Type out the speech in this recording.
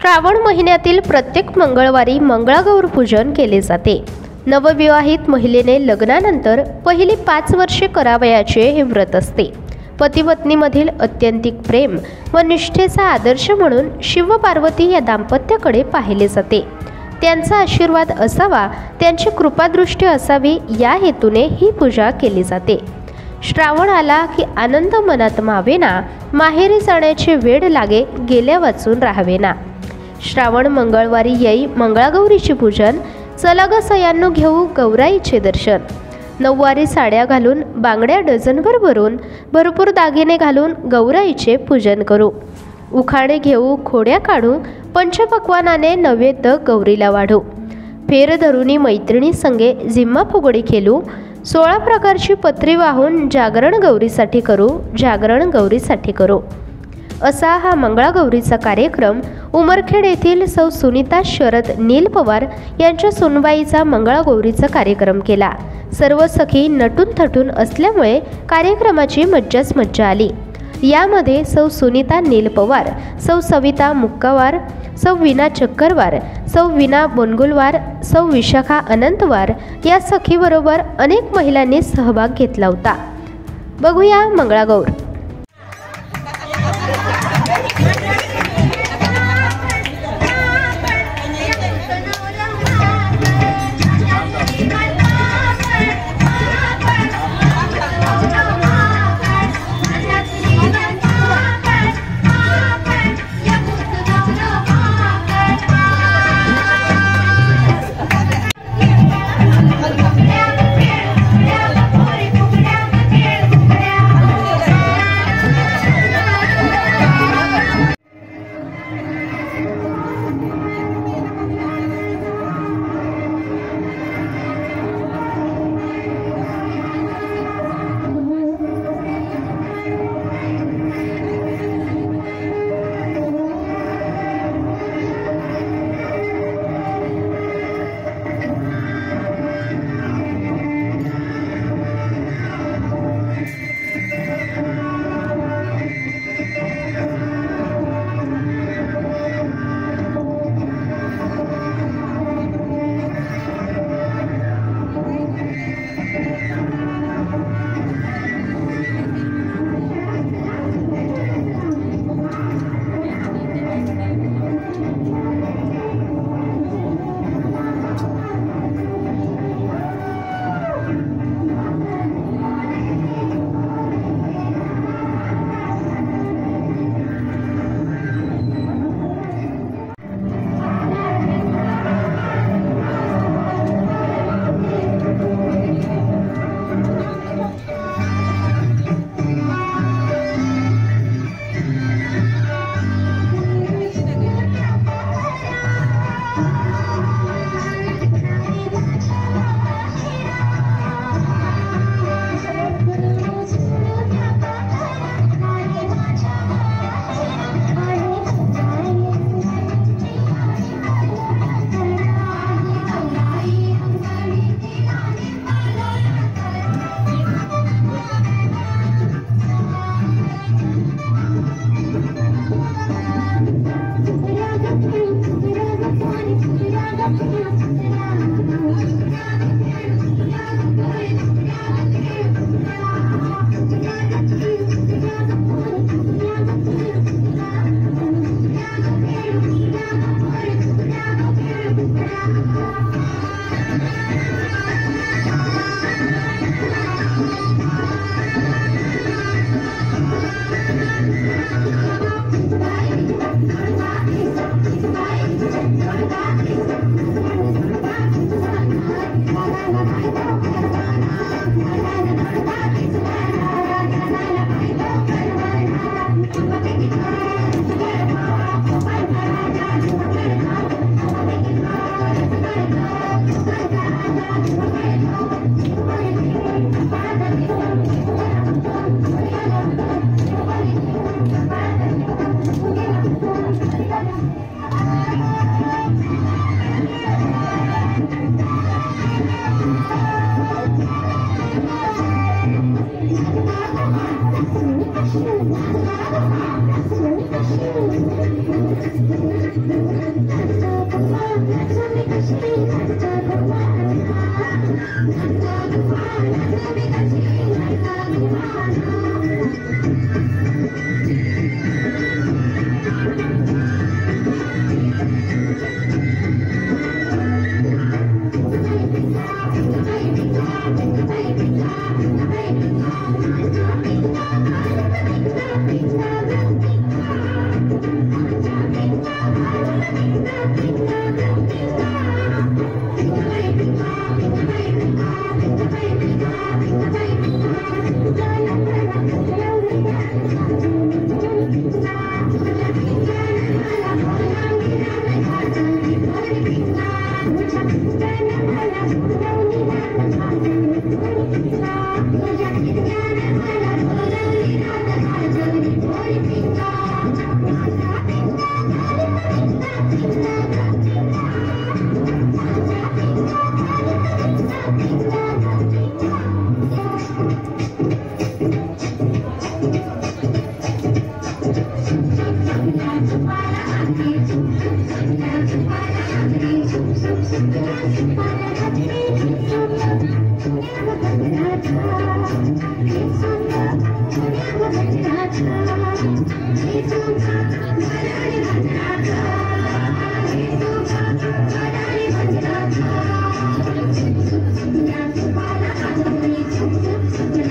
श्रावण महिन्यातील प्रत्येक मंगळवारी मंगळागौर पूजन केले जाते। नवविवाहित महिलेने लग्नानंतर पहिली 5 वर्षे करावयाचे हे व्रत असते। पतिपत्नीमधील अत्यंतिक प्रेम व निष्ठेचा आदर्श म्हणून शिव पार्वती या दाम्पत्याकडे पाहिले जाते। त्यांचा आशीर्वाद असावा, त्यांची कृपादृष्टी असावी या हेतूने ही पूजा केली जाते। श्रावण आला की आनंद मनात मावेना, माहेरी जाण्याची वेळ लागे गेल्या वाचून राहावेना। श्रावण मंगळवारी येई मंगळागौरीचे पूजन, चला ग सयांनो घेऊ गौराईचे दर्शन। नऊवारी साड्या घालून, बांगड्या डझनभर भरून, भरपूर दागिने घालून गौराईचे पूजन करू। उखाणे घेऊ, खोड्या काढू, पंचपक्वानाने नैवेद्य गौरीला वाढू। फेर धरुनी मैत्रिणी संगे जिम्मा फुगडी खेळू। 16 प्रकारची पत्री वाहून जागरण गौरीसाठी करू, जागरण गौरीसाठी करू। असा हा मंगळागौरीचा कार्यक्रम उमरखेड येथील सौ सुनीता शरद नील पवार यांच्या सुनबाईचा मंगळागौरीचा कार्यक्रम केला। सर्व सखी नटून थटून असल्यामुळे कार्यक्रमाची मज्जाच मज्जा आली। यामध्ये सौ सुनीता नील पवार, सौ सविता मुक्कावार, सौ विना चक्करवार, सौ विना बोनगुलवार, सौ विशाखा अनंतवार या सखीबरोबर अनेक महिलांनी सहभाग घेतला होता। बघूया मंगळागौर। Thank you.